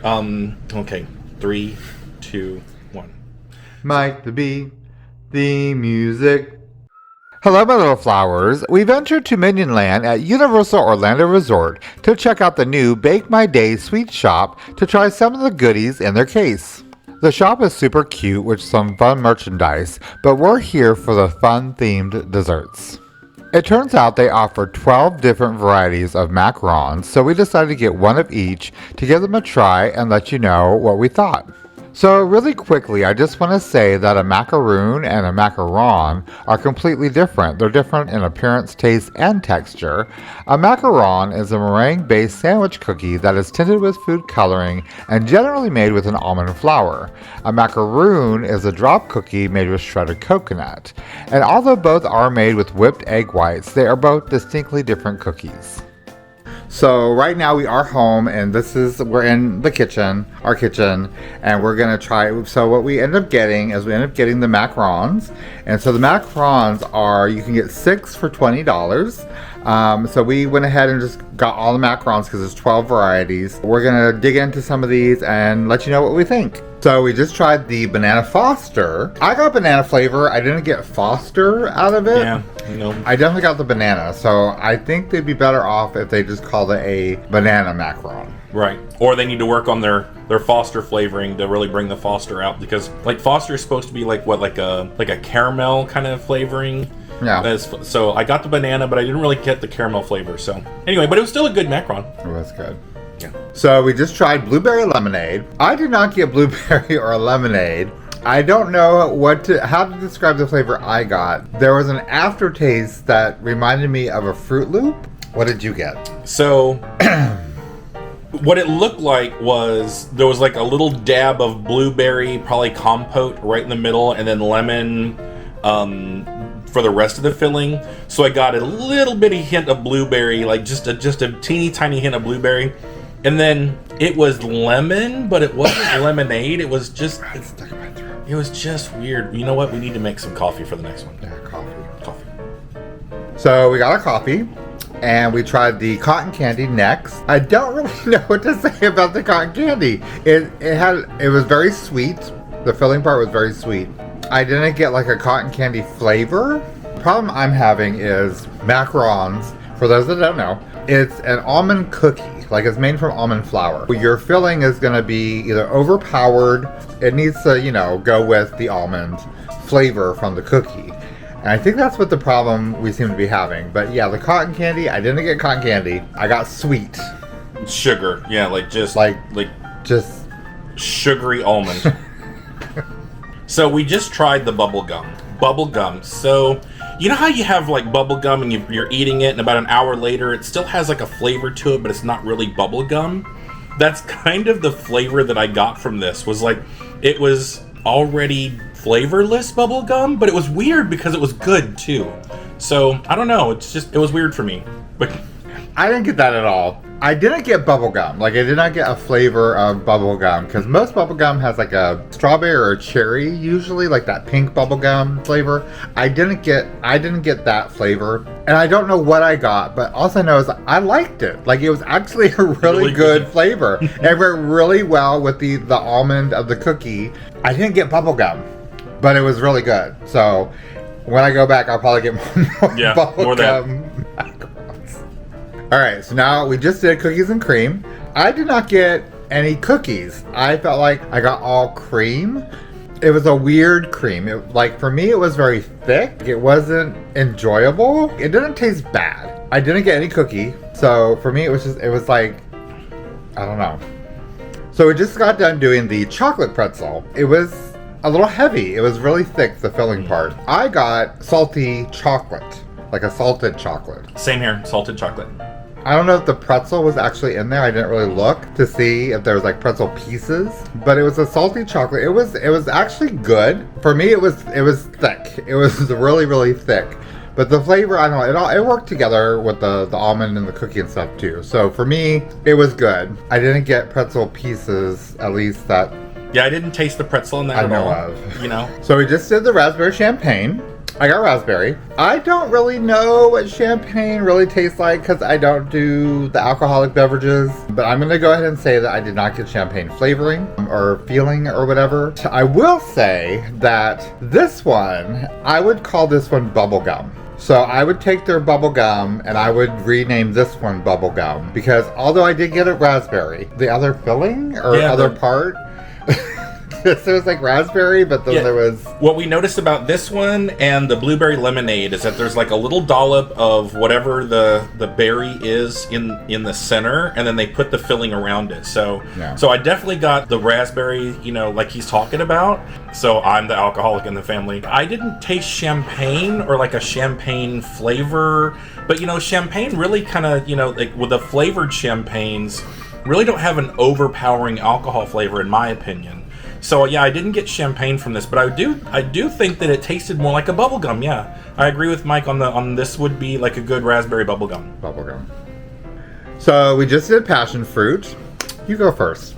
Okay. 3, 2, 1. Mike the Bee, the music. Hello, my little flowers. We ventured to Minion Land at Universal Orlando Resort to check out the new Bake My Day sweet shop to try some of the goodies in their case. The shop is super cute with some fun merchandise, but we're here for the fun-themed desserts. It turns out they offer 12 different varieties of macarons, so we decided to get one of each to give them a try and let you know what we thought. So really quickly, I just want to say that a macaroon and a macaron are completely different. They're different in appearance, taste, and texture. A macaron is a meringue-based sandwich cookie that is tinted with food coloring and generally made with an almond flour. A macaroon is a drop cookie made with shredded coconut. And although both are made with whipped egg whites, they are both distinctly different cookies. So right now we are home, and we're in the kitchen, our kitchen, and we're gonna try. So what we end up getting is the macarons, and so the macarons are, you can get 6 for $20. So we went ahead and just got all the macarons because there's 12 varieties. We're gonna dig into some of these and let you know what we think. So we just tried the banana Foster. I got banana flavor. I didn't get Foster out of it. Yeah, I definitely got the banana. So I think they'd be better off if they just called it a banana macaron. Right. Or they need to work on their Foster flavoring to really bring the Foster out, because like Foster is supposed to be like a caramel kind of flavoring. Yeah. So I got the banana, but I didn't really get the caramel flavor. So anyway, but it was still a good macaron. It was good. Yeah. So we just tried blueberry lemonade. I did not get blueberry or lemonade. I don't know how to describe the flavor I got. There was an aftertaste that reminded me of a Fruit Loop. What did you get? So what it looked like was there was like a little dab of blueberry, probably compote right in the middle, and then lemon for the rest of the filling. So I got a little bitty hint of blueberry, like just a teeny tiny hint of blueberry. And then it was lemon, but it wasn't lemonade. It was just, it was just weird. You know what? We need to make some coffee for the next one. Yeah, Coffee. So we got a coffee, and we tried the cotton candy next. I don't really know what to say about the cotton candy. It was very sweet. The filling part was very sweet. I didn't get like a cotton candy flavor. The problem I'm having is macarons. For those that don't know, it's an almond cookie. Like, it's made from almond flour. Your filling is going to be either overpowered. It needs to, go with the almond flavor from the cookie. And I think that's what the problem we seem to be having. But yeah, the cotton candy, I didn't get cotton candy. I got sweet. Sugar. Yeah, just sugary almond. So we just tried the bubble gum. So you know how you have like bubble gum and you're eating it, and about an hour later it still has like a flavor to it, but it's not really bubble gum? That's kind of the flavor that I got from this. Was like, it was already flavorless bubble gum, but it was weird because it was good too. So I don't know, it was weird for me. But I didn't get that at all. I didn't get bubble gum. Like, I did not get a flavor of bubble gum, because most bubble gum has like a strawberry or a cherry, usually, like that pink bubble gum flavor. I didn't get that flavor, and I don't know what I got, but all I know is I liked it. Like, it was actually a really good flavor. It went really well with the almond of the cookie. I didn't get bubble gum, but it was really good. So when I go back, I'll probably get more bubble gum. All right, so now we just did cookies and cream. I did not get any cookies. I felt like I got all cream. It was a weird cream. For me, it was very thick. It wasn't enjoyable. It didn't taste bad. I didn't get any cookie. So for me, it was like, I don't know. So we just got done doing the chocolate pretzel. It was a little heavy. It was really thick, the filling part. I got salty chocolate, like a salted chocolate. Same here, salted chocolate. I don't know if the pretzel was actually in there. I didn't really look to see if there was like pretzel pieces, but it was a salty chocolate. It was actually good. For me, it was thick. It was really, really thick. But the flavor, I don't know, it worked together with the almond and the cookie and stuff too. So for me, it was good. I didn't get pretzel pieces, at least that. Yeah, I didn't taste the pretzel in that at all. I know of. So we just did the raspberry champagne. I got raspberry. I don't really know what champagne really tastes like because I don't do the alcoholic beverages, but I'm going to go ahead and say that I did not get champagne flavoring or feeling or whatever. I will say that this one, I would call this one bubblegum. So I would take their bubblegum and I would rename this one bubblegum because although I did get it raspberry, the other filling or other part, there was like raspberry, but then there was... What we noticed about this one and the blueberry lemonade is that there's like a little dollop of whatever the berry is in the center, and then they put the filling around it. So I definitely got the raspberry, you know, like he's talking about. So I'm the alcoholic in the family. I didn't taste champagne or like a champagne flavor, but you know, champagne really kind of, you know, like with the flavored champagnes really don't have an overpowering alcohol flavor in my opinion. So yeah, I didn't get champagne from this, but I do think that it tasted more like a bubblegum. Yeah, I agree with Mike on this would be like a good raspberry bubblegum. Bubblegum. So we just did passion fruit. You go first.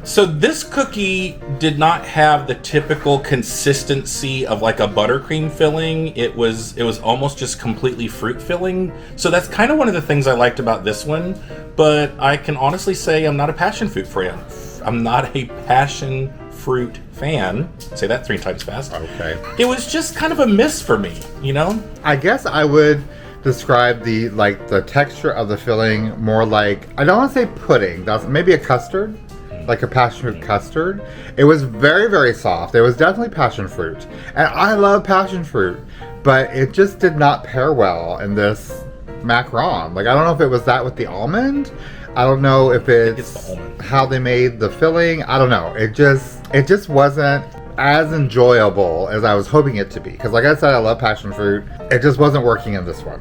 So this cookie did not have the typical consistency of like a buttercream filling. It was almost just completely fruit filling. So that's kind of one of the things I liked about this one. But I can honestly say I'm not a passion fruit fan. I'm not a passion fruit fan. Say that 3 times fast. Okay. It was just kind of a miss for me, you know? I guess I would describe the texture of the filling more like, I don't want to say pudding. That's maybe a custard, like a passion fruit custard. It was very, very soft. It was definitely passion fruit. And I love passion fruit, but it just did not pair well in this macaron. Like, I don't know if it was that with the almond. I don't know if it's how they made the filling. I don't know. It just wasn't as enjoyable as I was hoping it to be. Because like I said, I love passion fruit. It just wasn't working in this one.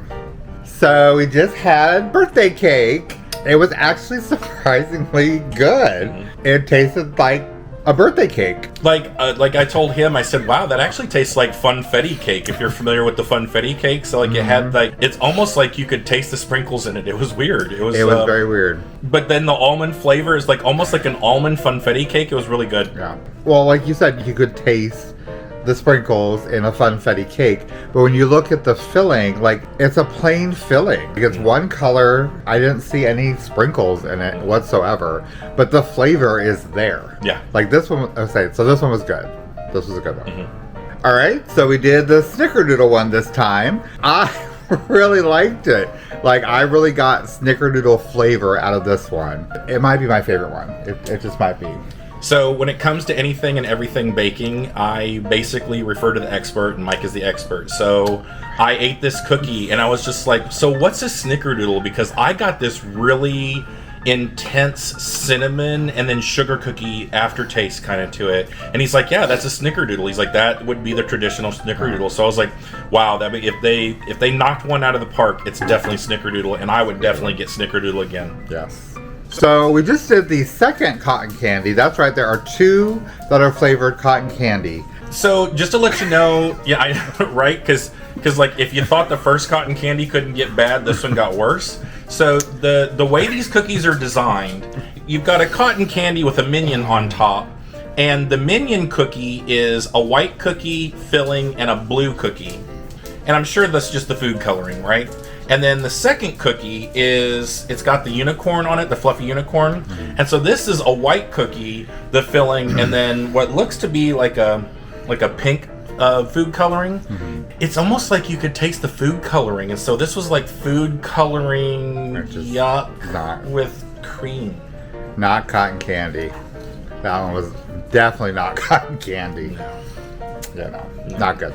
So we just had birthday cake. It was actually surprisingly good. It tasted like a birthday cake. Like I told him, I said, wow, that actually tastes like funfetti cake, if you're familiar with the funfetti cake. So like it had like, it's almost like you could taste the sprinkles in it. It was weird. It was very weird. But then the almond flavor is like almost like an almond funfetti cake. It was really good. Yeah. Well, like you said, you could taste the sprinkles in a funfetti cake, but when you look at the filling, like it's a plain filling. It's one color. I didn't see any sprinkles in it whatsoever, but the flavor is there. Yeah. Like this one, so this one was good. This was a good one. All right, so we did the snickerdoodle one this time. I really liked it. Like I really got snickerdoodle flavor out of this one. It might be my favorite one. It just might be. So when it comes to anything and everything baking, I basically refer to the expert, and Mike is the expert. So I ate this cookie and I was just like, so what's a snickerdoodle? Because I got this really intense cinnamon and then sugar cookie aftertaste kind of to it. And he's like, yeah, that's a snickerdoodle. He's like, that would be the traditional snickerdoodle. So I was like, wow, if they knocked one out of the park, it's definitely snickerdoodle, and I would definitely get snickerdoodle again. Yes. So we just did the second cotton candy. That's right, there are 2 that are flavored cotton candy. So just to let you know, right? Because like if you thought the first cotton candy couldn't get bad, this one got worse. So the way these cookies are designed, you've got a cotton candy with a Minion on top, and the Minion cookie is a white cookie filling and a blue cookie. And I'm sure that's just the food coloring, right? And then the second cookie it's got the unicorn on it, the fluffy unicorn. And so this is a white cookie, the filling, and then what looks to be like a pink food coloring. It's almost like you could taste the food coloring. And so this was like food coloring with cream. Not cotton candy. That one was definitely not cotton candy. Not good.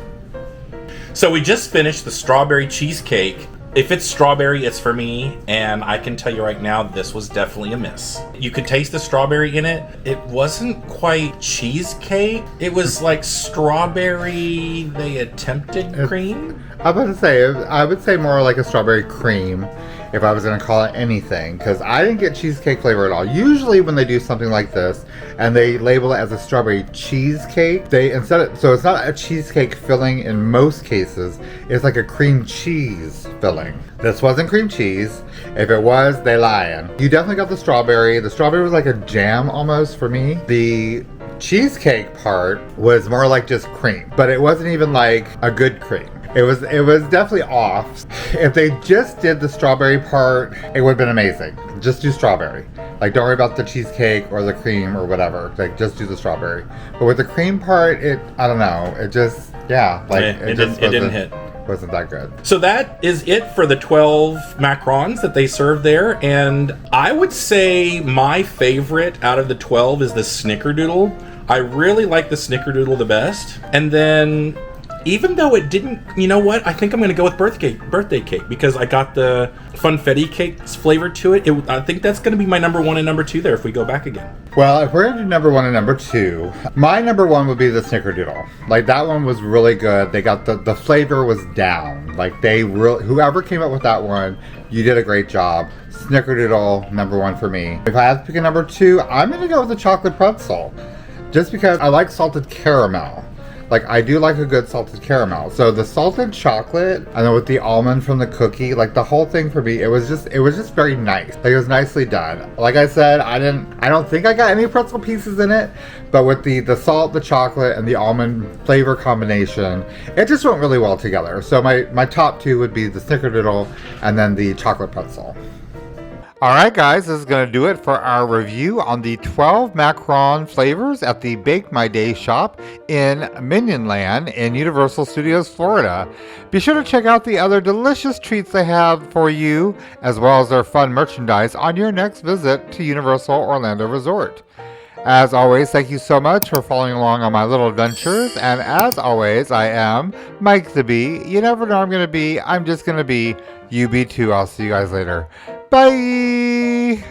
So we just finished the strawberry cheesecake. If it's strawberry, it's for me, and I can tell you right now, this was definitely a miss. You could taste the strawberry in it. It wasn't quite cheesecake. It was like strawberry, they attempted cream. I was about to say, I would say more like a strawberry cream if I was going to call it anything, because I didn't get cheesecake flavor at all. Usually when they do something like this and they label it as a strawberry cheesecake, so it's not a cheesecake filling in most cases, it's like a cream cheese filling. This wasn't cream cheese. If it was, they lying. You definitely got the strawberry. The strawberry was like a jam almost for me. The cheesecake part was more like just cream, but it wasn't even like a good cream. It was definitely off. If they just did the strawberry part, it would have been amazing. Just do strawberry. Like, don't worry about the cheesecake or the cream or whatever. Like, just do the strawberry. But with the cream part, I don't know. It just, yeah. Like, it didn't hit. Wasn't that good. So that is it for the 12 macarons that they served there. And I would say my favorite out of the 12 is the snickerdoodle. I really like the snickerdoodle the best. And then, even though it didn't, you know what? I think I'm going to go with birthday cake because I got the funfetti cake's flavor to it. I think that's going to be my number 1 and number 2 there if we go back again. Well, if we're going to do number 1 and number 2, my number 1 would be the snickerdoodle. Like, that one was really good. They got the flavor was down. Like, whoever came up with that one, you did a great job. Snickerdoodle, number 1 for me. If I have to pick a number 2, I'm going to go with the chocolate pretzel. Just because I like salted caramel. Like, I do like a good salted caramel. So the salted chocolate, and then with the almond from the cookie, like the whole thing for me, it was just very nice. Like, it was nicely done. Like I said, I don't think I got any pretzel pieces in it, but with the salt, the chocolate, and the almond flavor combination, it just went really well together. So my top 2 would be the snickerdoodle and then the chocolate pretzel. Alright guys, this is going to do it for our review on the 12 macaron flavors at the Bake My Day shop in Minion Land in Universal Studios, Florida. Be sure to check out the other delicious treats they have for you, as well as their fun merchandise on your next visit to Universal Orlando Resort. As always, thank you so much for following along on my little adventures, and as always, I am Mike the Bee. You never know I'm going to be, I'm just going to be. You be too. I'll see you guys later. Bye!